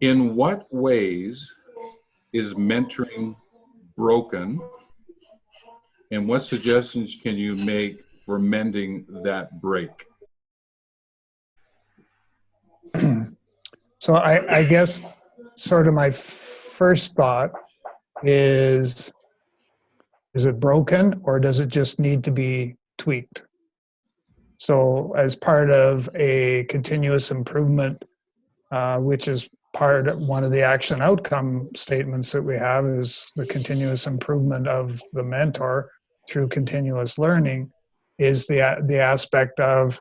In what ways is mentoring broken, and what suggestions can you make for mending that break? So I guess sort of my first thought is it broken or does it just need to be tweaked? So as part of a continuous improvement, which is one of the action outcome statements that we have is the continuous improvement of the mentor through continuous learning, is the aspect of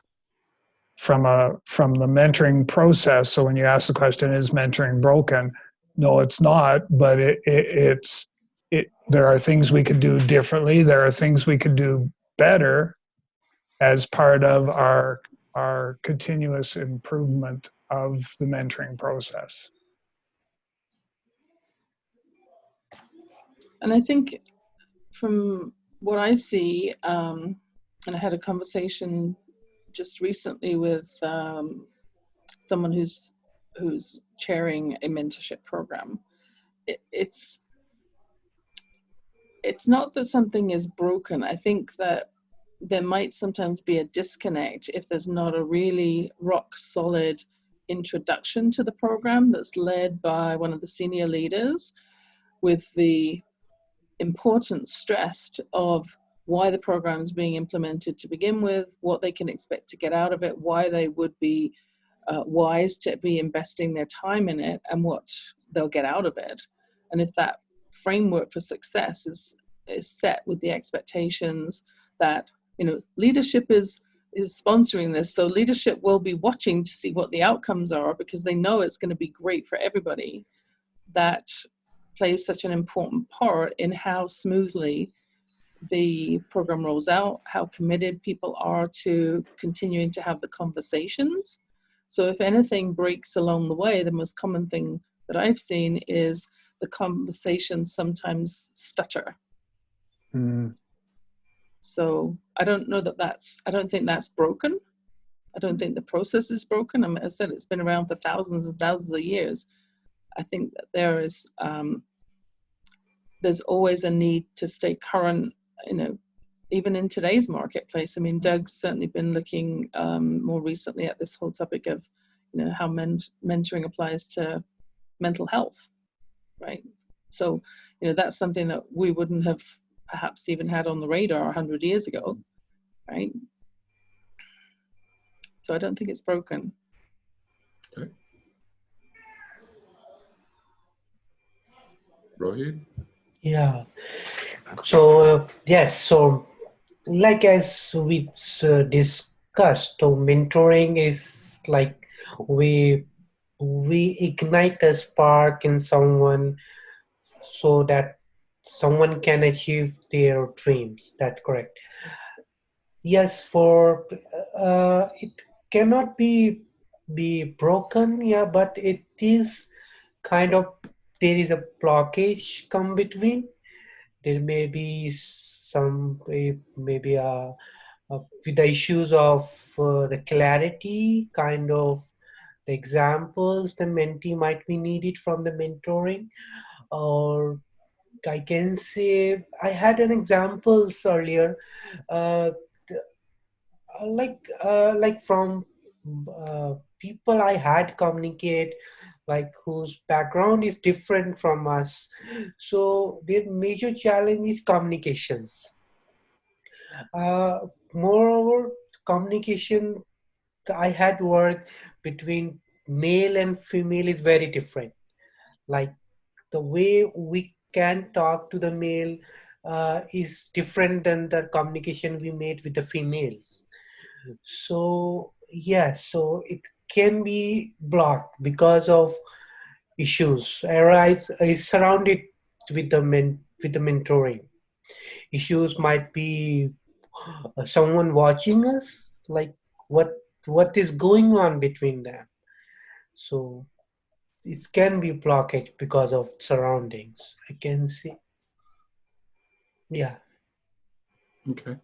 from the mentoring process. So when you ask the question, is mentoring broken? No, it's not, but there are things we could do differently. There are things we could do better as part of our continuous improvement of the mentoring process. And I think from what I see, and I had a conversation just recently with someone who's chairing a mentorship program. It's not that something is broken. I think that there might sometimes be a disconnect if there's not a really rock solid introduction to the program that's led by one of the senior leaders with the importance stressed of why the program is being implemented to begin with, what they can expect to get out of it, why they would be wise to be investing their time in it, and what they'll get out of it. And if that framework for success is set with the expectations that, leadership is sponsoring this, so leadership will be watching to see what the outcomes are because they know it's going to be great for everybody. That plays such an important part in how smoothly the program rolls out, how committed people are to continuing to have the conversations. So if anything breaks along the way, the most common thing that I've seen is the conversations sometimes stutter. Mm. So I don't know I don't think that's broken. I don't think the process is broken. I mean, I said it's been around for thousands and thousands of years. I think that there's always a need to stay current, even in today's marketplace. I mean, Doug's certainly been looking more recently at this whole topic of, how mentoring applies to mental health, right? So, that's something that we wouldn't have perhaps even had on the radar 100 years ago, right? So I don't think it's broken. Okay. Rohit? Yeah. So, yes, so like as we discussed, so mentoring is like we ignite a spark in someone so that someone can achieve their dreams. That's correct. Yes, it cannot be broken, yeah, but it is kind of, there is a blockage come between. There may be maybe with the issues of the clarity, kind of the examples the mentee might be needed from the mentoring. Or I can say I had an examples earlier, uh, like from people I had communicate, like whose background is different from us. So their major challenge is communications. Moreover, communication I had worked between male and female is very different. Like the way we can talk to the male is different than the communication we made with the females. So yes, so it can be blocked because of issues arise is surrounded with with the mentoring. Issues might be someone watching us, like what is going on between them. So it can be blockage because of surroundings. I can see. Yeah. Okay.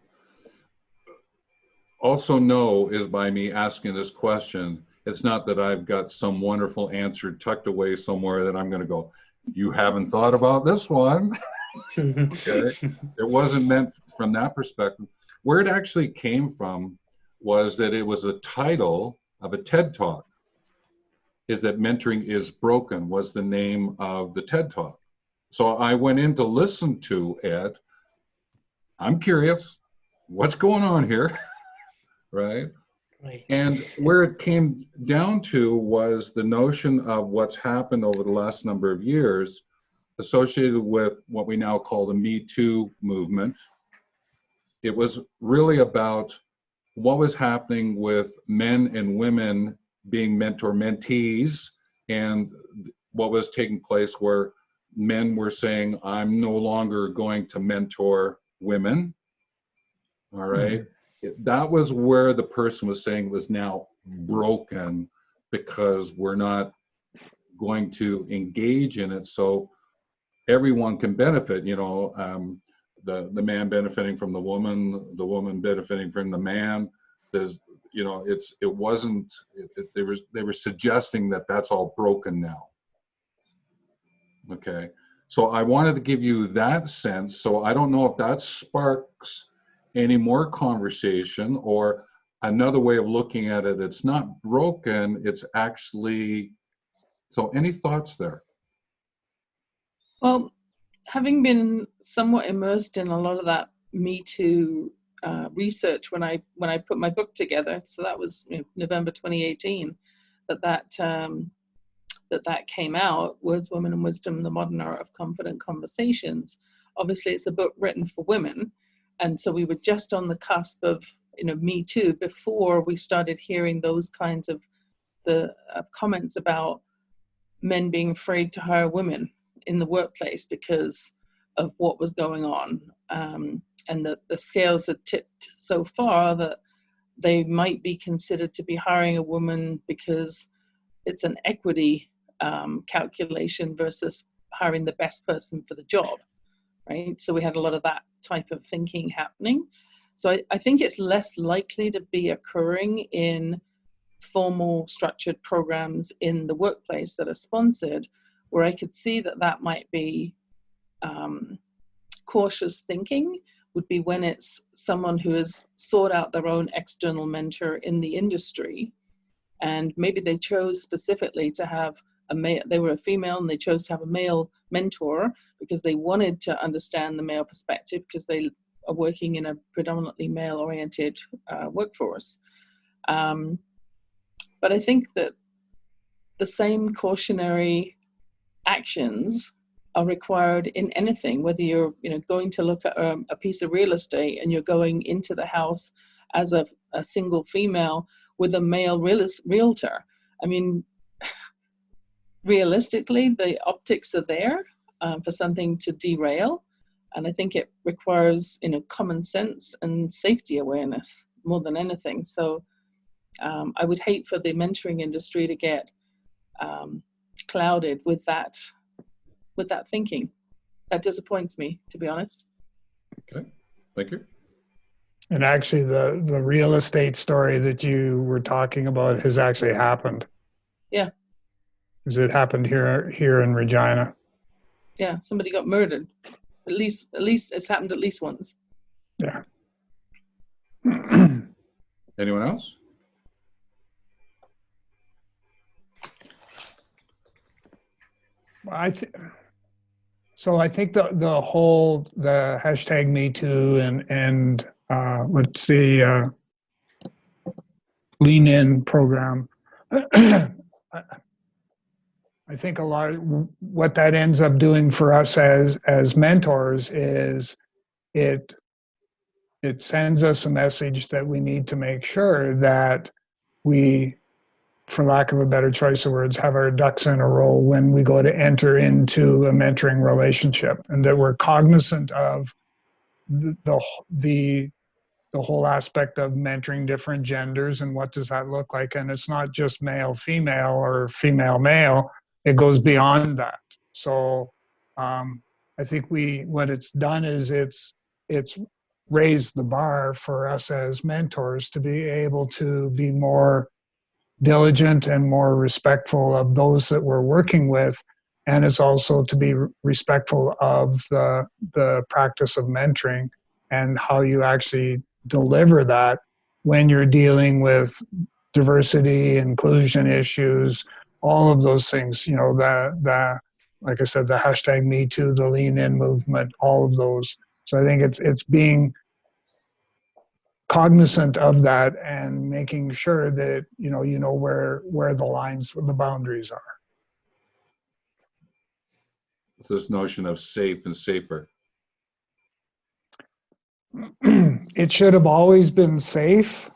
Also know is by me asking this question, It's not that I've got some wonderful answer tucked away somewhere that I'm going to go, you haven't thought about this one. Okay. It wasn't meant from that perspective. Where it actually came from was that it was a title of a TED Talk. Is that Mentoring is Broken was the name of the TED Talk. So I went in to listen to it. I'm curious, what's going on here, right? Right. And where it came down to was the notion of what's happened over the last number of years associated with what we now call the Me Too movement. It was really about what was happening with men and women being mentor-mentees, and what was taking place where men were saying, I'm no longer going to mentor women, all right? That was where the person was saying was now broken because we're not going to engage in it so everyone can benefit, the man benefiting from the woman benefiting from the man. There's, they were suggesting that that's all broken now. Okay, so I wanted to give you that sense. So I don't know if that sparks any more conversation or another way of looking at it. It's not broken, it's actually, so any thoughts there? Well, having been somewhat immersed in a lot of that Me Too research when I put my book together, so that was November 2018, that came out, Words, Women and Wisdom, The Modern Art of Confident Conversations. Obviously, it's a book written for women, and so we were just on the cusp of Me Too before we started hearing those kinds of comments about men being afraid to hire women in the workplace because of what was going on, and the scales had tipped so far that they might be considered to be hiring a woman because it's an equity calculation versus hiring the best person for the job, right? So we had a lot of that type of thinking happening. So I think it's less likely to be occurring in formal structured programs in the workplace that are sponsored. Where I could see that might be cautious thinking would be when it's someone who has sought out their own external mentor in the industry, and maybe they chose specifically to have a male, they were a female and they chose to have a male mentor because they wanted to understand the male perspective because they are working in a predominantly male-oriented workforce. But I think that the same cautionary actions are required in anything, whether you're going to look at a piece of real estate and you're going into the house as a single female with a male realtor. I mean, realistically, the optics are there for something to derail, and I think it requires common sense and safety awareness more than anything. So I would hate for the mentoring industry to get clouded with that thinking. That disappoints me, to be honest. Okay, thank you. And actually, the real estate story that you were talking about has actually happened. Yeah. Because it happened here in Regina. Yeah, somebody got murdered. At least it's happened at least once. Yeah. Anyone else? I think the hashtag Me Too and let's see, Lean In program. I think a lot of what that ends up doing for us as mentors is it sends us a message that we need to make sure that we, for lack of a better choice of words, have our ducks in a row when we go to enter into a mentoring relationship, and that we're cognizant of the whole aspect of mentoring different genders and what does that look like. And it's not just male female or female male, it goes beyond that. So I think what it's done is it's raised the bar for us as mentors to be able to be more diligent and more respectful of those that we're working with. And it's also to be respectful of the practice of mentoring and how you actually deliver that when you're dealing with diversity, inclusion issues, all of those things, you know, the like I said, the hashtag Me Too, the Lean In movement, all of those. So I think it's being cognizant of that and making sure that you know where the lines, the boundaries are. This notion of safe and safer. It should have always been safe.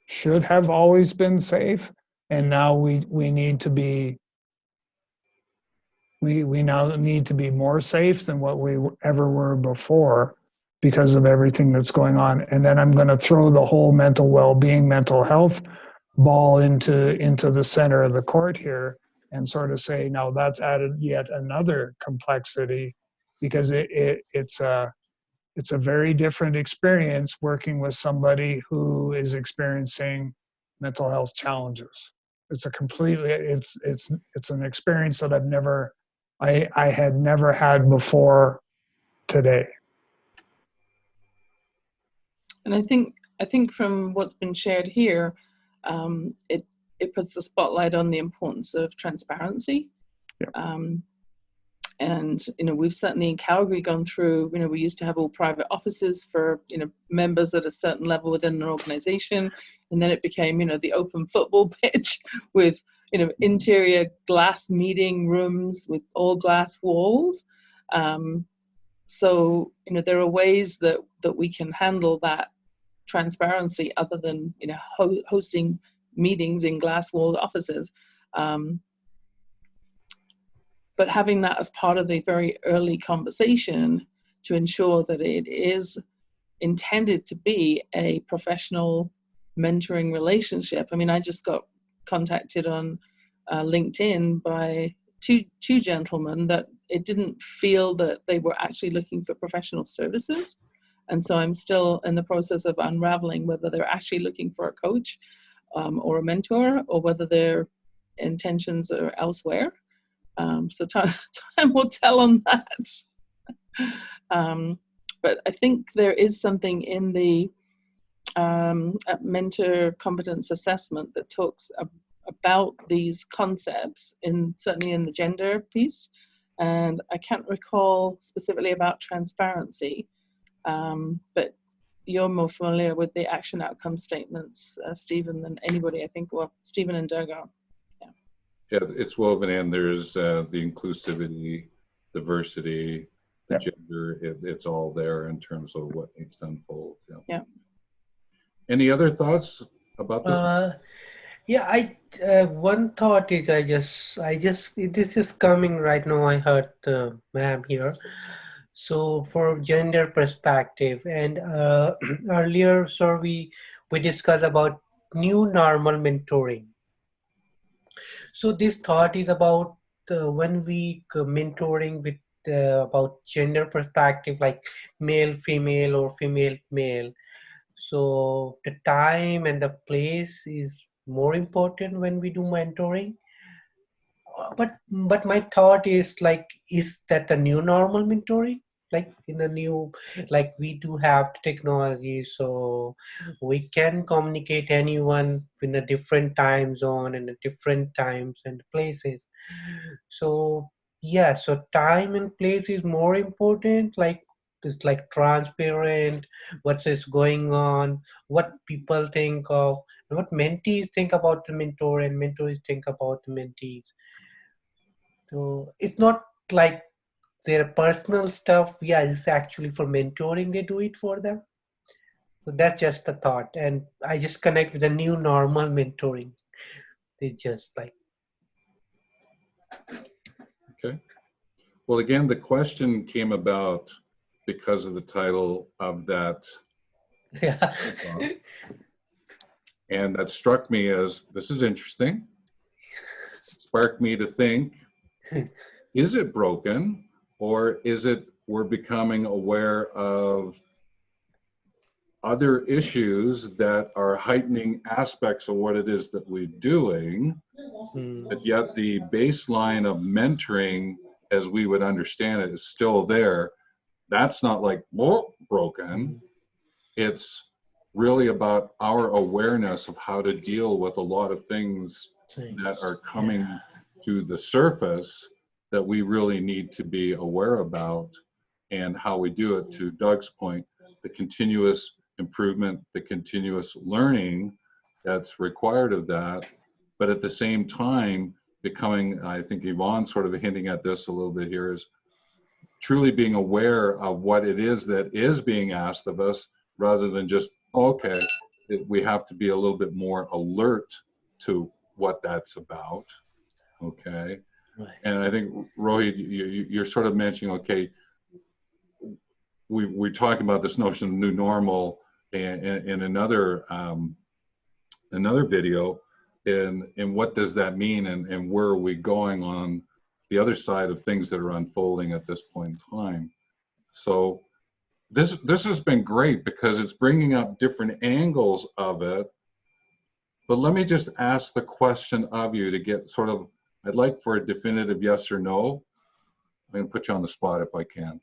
Should have always been safe, and now we need to be we now need to be more safe than what we ever were before because of everything that's going on. And then I'm going to throw the whole mental well-being, mental health ball into the center of the court here and sort of say, now that's added yet another complexity because it's a very different experience working with somebody who is experiencing mental health challenges. It's a completely it's an experience that I had never had before today. And I think from what's been shared here, it puts the spotlight on the importance of transparency. Yeah. And you know, we've certainly in Calgary gone through, you know, we used to have all private offices for, you know, members at a certain level within an organization, and then it became, you know, the open football pitch with, you know, interior glass meeting rooms with all glass walls. So, you know, there are ways that we can handle that transparency other than, you know, hosting meetings in glass walled offices. But having that as part of the very early conversation to ensure that it is intended to be a professional mentoring relationship. I mean, I just got contacted on LinkedIn by two gentlemen that it didn't feel that they were actually looking for professional services. And so I'm still in the process of unraveling whether they're actually looking for a coach or a mentor, or whether their intentions are elsewhere. So time will tell on that. But I think there is something in the mentor competence assessment that talks about these concepts, certainly in the gender piece. And I can't recall specifically about transparency, but you're more familiar with the action outcome statements, Stephen, than anybody, I think. Well, Stephen and Durga. Yeah, it's woven in. There's the inclusivity, diversity, the gender. It's all there in terms of what needs to unfold. Yeah. Any other thoughts about this? Yeah, one thought is this is coming right now. I heard ma'am here. So for gender perspective, and earlier, sir, we discussed about new normal mentoring. So this thought is about when we mentoring with about gender perspective, like male, female, or female, male. So the time and the place is more important when we do mentoring. But my thought is like, is that the new normal mentoring? Like in the new, like we do have technology, so we can communicate anyone in a different time zone and a different times and places. So yeah, so time and place is more important. Like it's like transparent, what is going on, what people think of, what mentees think about the mentor and mentors think about the mentees. So it's not like their personal stuff. Yeah, it's actually for mentoring, they do it for them. So that's just a thought. And I just connect with the new normal mentoring. It's just like. Okay. Well, again, the question came about because of the title of that. Yeah. And that struck me as, this is interesting. Sparked me to think, is it broken, or is it we're becoming aware of other issues that are heightening aspects of what it is that we're doing, but yet the baseline of mentoring, as we would understand it, is still there. That's not like broken. It's really about our awareness of how to deal with a lot of things that are coming to the surface that we really need to be aware about, and how we do it. To Doug's point, the continuous improvement, the continuous learning that's required of that, but at the same time becoming, I think Yvonne's sort of hinting at this a little bit here, is truly being aware of what it is that is being asked of us, rather than just, okay, we have to be a little bit more alert to what that's about, okay? Right. And I think, Rohit, you're sort of mentioning, okay, we're talking about this notion of new normal in another video, and what does that mean, and where are we going on the other side of things that are unfolding at this point in time. So this has been great because it's bringing up different angles of it. But let me just ask the question of you to get sort of, I'd like for a definitive yes or no. I'm going to put you on the spot if I can.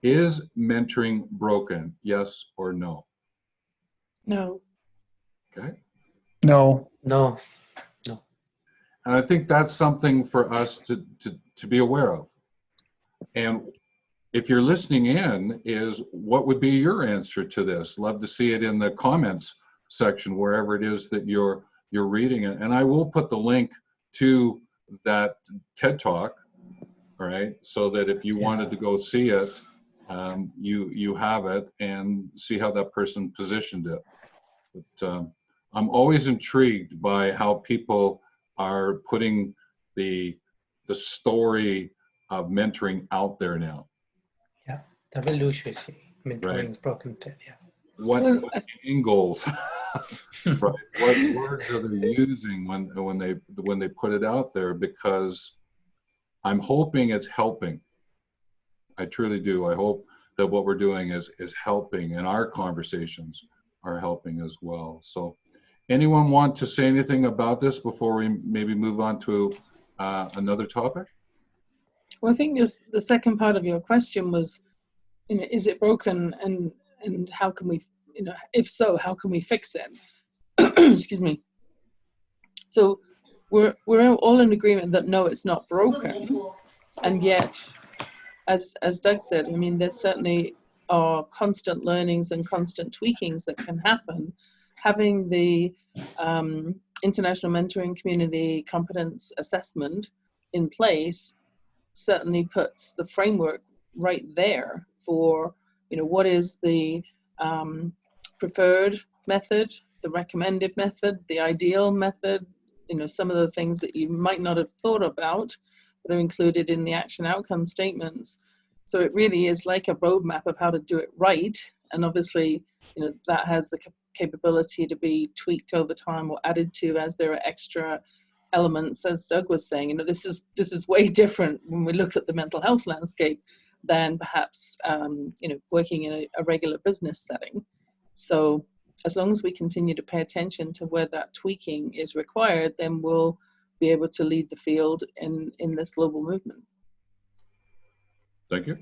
Is mentoring broken? Yes or no? No. Okay. No. No. And I think that's something for us to be aware of. And if you're listening in, is what would be your answer to this? Love to see it in the comments section, wherever it is that you're reading it. And I will put the link to that TED Talk, all right, so that if you wanted to go see it, you have it and see how that person positioned it. But I'm always intrigued by how people are putting the story of mentoring out there now. Yeah, mentoring Right. is broken. Yeah. What Well, angles, right? What words are they using when they put it out there? Because I'm hoping it's helping. I truly do. I hope that what we're doing is helping, and our conversations are helping as well. So anyone want to say anything about this before we maybe move on to another topic? Well, I think the second part of your question was, is it broken, and how can we, if so, how can we fix it? Excuse me. So we're all in agreement that no, it's not broken, and yet, as Doug said, I mean, there certainly are constant learnings and constant tweakings that can happen. Having the International Mentoring Community Competence Assessment in place certainly puts the framework right there for, what is the preferred method, the recommended method, the ideal method, some of the things that you might not have thought about that are included in the action outcome statements. So it really is like a roadmap of how to do it right. And obviously, that has the capability to be tweaked over time or added to as there are extra elements. As Doug was saying, this is way different when we look at the mental health landscape than perhaps working in a regular business setting. So as long as we continue to pay attention to where that tweaking is required, then we'll be able to lead the field in this global movement. Thank you.